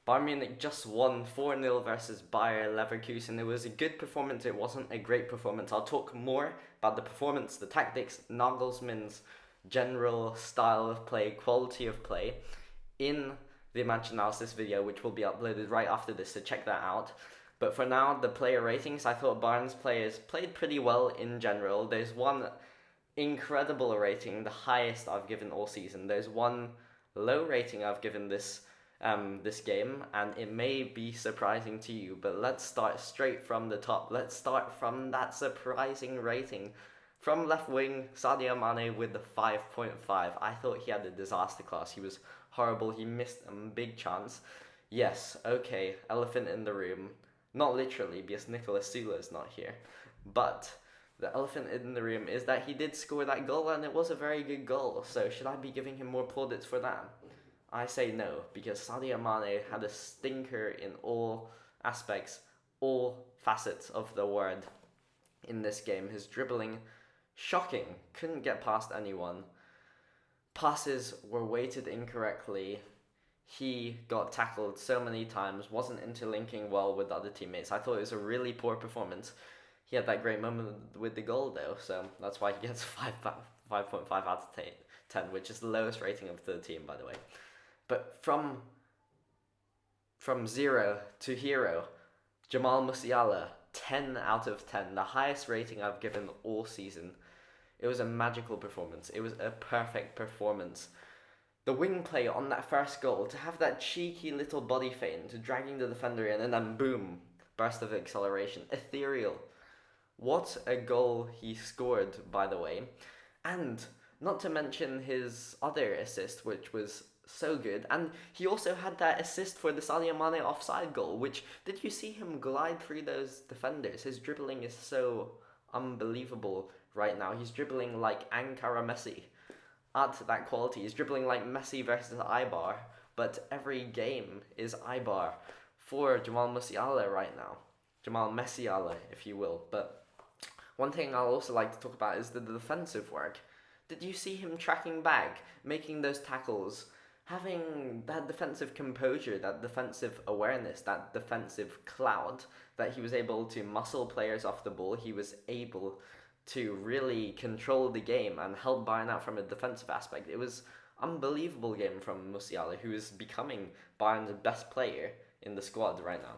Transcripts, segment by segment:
Bayern Munich just won 4-0 versus Bayer Leverkusen. It was a good performance, it wasn't a great performance. I'll talk more about the performance, the tactics, Nagelsmann's general style of play, quality of play in the match analysis video, which will be uploaded right after this, so check that out. But for now, the player ratings, I thought Bayern's players played pretty well in general. There's one incredible rating, the highest I've given all season. There's one low rating I've given this game, and it may be surprising to you, but let's start straight from the top. Let's start from that surprising rating. From left wing, Sadio Mane with the 5.5. I thought he had a disaster class. He was horrible. He missed a big chance. Yes, okay, elephant in the room. Not literally, because Nicolas Sula is not here. But the elephant in the room is that he did score that goal, and it was a very good goal. So should I be giving him more plaudits for that? I say no, because Sadio Mane had a stinker in all aspects, all facets of the word in this game. His dribbling, shocking, couldn't get past anyone. Passes were weighted incorrectly. He got tackled so many times, wasn't interlinking well with other teammates. I thought it was a really poor performance. He had that great moment with the goal though, so that's why he gets 5.5 out of 10, which is the lowest rating of the team, by the way. But from 0 to hero, Jamal Musiala, 10 out of 10, the highest rating I've given all season. It was a magical performance. It was a perfect performance. The wing play on that first goal, to have that cheeky little body feint, dragging the defender in, and then boom, burst of acceleration. Ethereal. What a goal he scored, by the way. And not to mention his other assist, which was so good. And he also had that assist for the Sadio Mane offside goal, which, did you see him glide through those defenders? His dribbling is so unbelievable right now. He's dribbling like Ankara Messi. At that quality, he's dribbling like Messi versus Ibar, but every game is Ibar for Jamal Musiala right now. Jamal Messiala, if you will. But one thing I'll also like to talk about is the defensive work. Did you see him tracking back, making those tackles, having that defensive composure, that defensive awareness, that defensive clout, that he was able to muscle players off the ball? He was able to really control the game and help Bayern out from a defensive aspect. It was unbelievable game from Musiala, who is becoming Bayern's best player in the squad right now.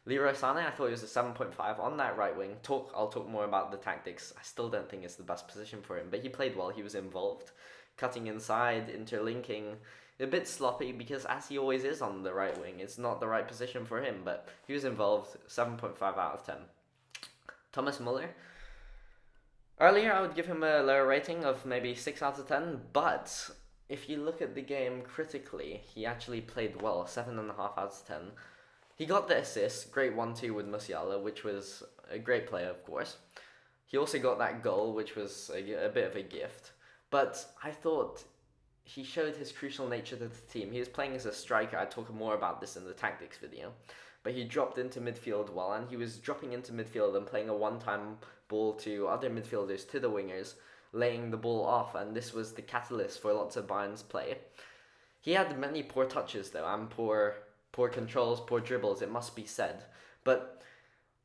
Leroy Sané, I thought he was a 7.5 on that right wing. I'll talk more about the tactics. I still don't think it's the best position for him, but he played well. He was involved, cutting inside, interlinking. A bit sloppy because, as he always is on the right wing, it's not the right position for him, but he was involved. 7.5 out of 10. Thomas Müller. Earlier, I would give him a lower rating of maybe 6 out of 10, but if you look at the game critically, he actually played well, 7.5 out of 10. He got the assist, great 1-2 with Musiala, which was a great play, of course. He also got that goal, which was a bit of a gift. But I thought he showed his crucial nature to the team. He was playing as a striker. I'll talk more about this in the tactics video. But he dropped into midfield well, and he was dropping into midfield and playing a one-time ball to other midfielders, to the wingers, laying the ball off, and this was the catalyst for lots of Bayern's play. He had many poor touches, though, and poor controls, poor dribbles, it must be said. But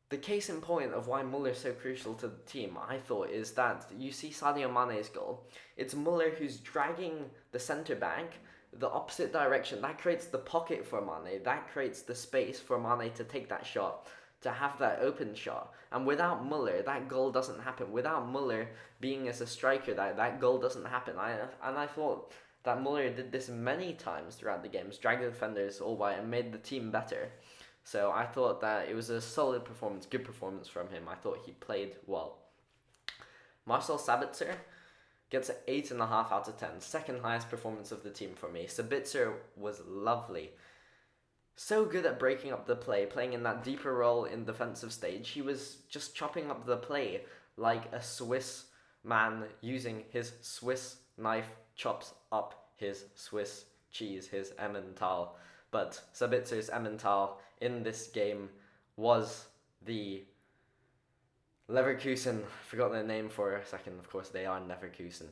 the case in point of why Müller is so crucial to the team, I thought, is that you see Sadio Mane's goal. It's Müller who's dragging the centre-back the opposite direction. That creates the pocket for Mane. That creates the space for Mane to take that shot, to have that open shot. And without Müller, that goal doesn't happen. Without Müller being as a striker, that goal doesn't happen. I thought that Müller did this many times throughout the games, dragged the defenders all white and made the team better. So I thought that it was a solid performance, good performance from him. I thought he played well. Marcel Sabitzer gets an 8.5 out of 10. Second highest performance of the team for me. Sabitzer was lovely. So good at breaking up the play, playing in that deeper role in defensive stage. He was just chopping up the play like a Swiss man using his Swiss knife chops up his Swiss cheese, his Emmental. But Sabitzer's Emmental in this game was the Leverkusen. I forgot their name for a second. Of course, they are Leverkusen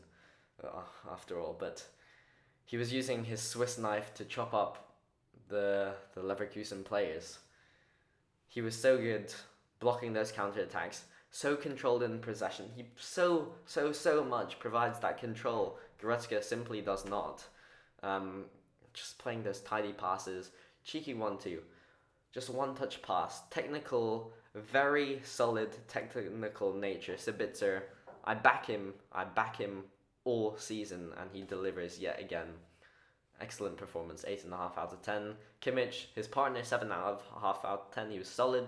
after all. But he was using his Swiss knife to chop up the Leverkusen players. He was so good blocking those counterattacks, so controlled in possession. He so much provides that control. Goretzka simply does not. Just playing those tidy passes, cheeky 1-2, just one-touch pass, technical, very solid technical nature. Sabitzer, I back him all season, and he delivers yet again. Excellent performance, 8.5 out of 10. Kimmich, his partner, 7.5 out of 10. He was solid.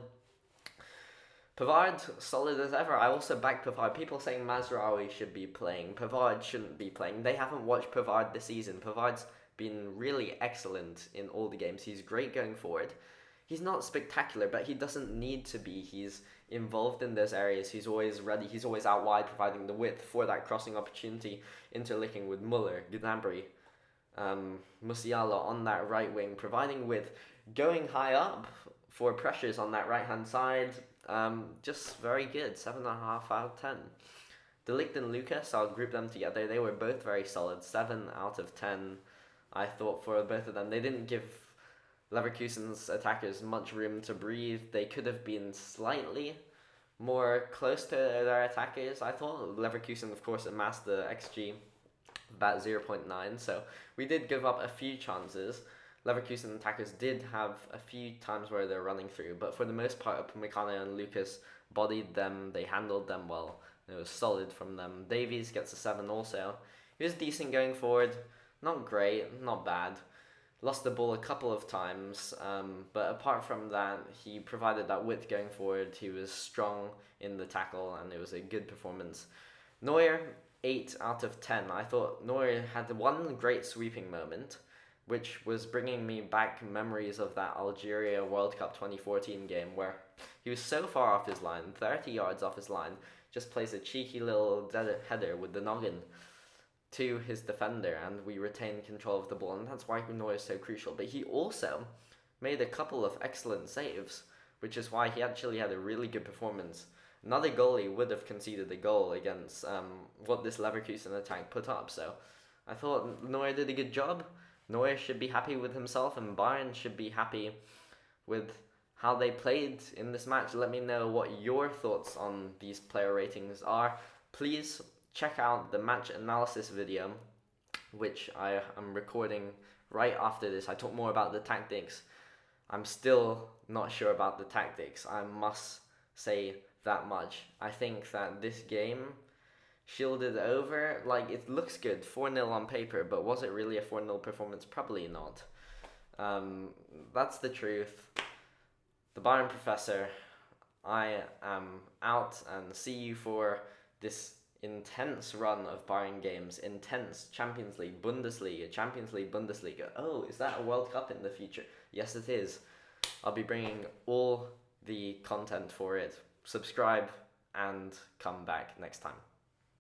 Pavard, solid as ever. I also backed Pavard. People saying Mazraoui should be playing. Pavard shouldn't be playing. They haven't watched Pavard this season. Pavard's been really excellent in all the games. He's great going forward. He's not spectacular, but he doesn't need to be. He's involved in those areas. He's always ready. He's always out wide, providing the width for that crossing opportunity, interlinking with Muller, Gnabry, Musiala on that right wing, providing width, going high up for pressures on that right-hand side. Just very good, 7.5 out of 10. De Ligt and Lucas, I'll group them together. They were both very solid, 7 out of 10. I thought for both of them, they didn't give Leverkusen's attackers much room to breathe. They could have been slightly more close to their attackers. I thought Leverkusen, of course, amassed the XG about 0.9, so we did give up a few chances. Leverkusen attackers did have a few times where they're running through, but for the most part, Upamecano and Lucas bodied them. They handled them well. It was solid from them. Davies gets a 7 also. He was decent going forward. Not great, not bad. Lost the ball a couple of times, but apart from that, he provided that width going forward. He was strong in the tackle, and it was a good performance. Neuer, 8 out of 10. I thought Neuer had one great sweeping moment, which was bringing me back memories of that Algeria World Cup 2014 game where he was so far off his line, 30 yards off his line, just plays a cheeky little header with the noggin to his defender, and we retain control of the ball, and that's why Neuer is so crucial. But he also made a couple of excellent saves, which is why he actually had a really good performance. Another goalie would have conceded a goal against what this Leverkusen attack put up, so I thought Neuer did a good job. Neuer should be happy with himself, and Bayern should be happy with how they played in this match. Let me know what your thoughts on these player ratings are. Please check out the match analysis video, which I am recording right after this. I talk more about the tactics. I'm still not sure about the tactics. I must say that much. I think that this game shielded over, like, it looks good, 4-0 on paper, but was it really a 4-0 performance? Probably not. That's the truth. The Bayern Professor, I am out, and see you for this intense run of Bayern games. Intense. Champions League, Bundesliga, Champions League, Bundesliga. Oh, is that a World Cup in the future? Yes, it is. I'll be bringing all the content for it. Subscribe and come back next time.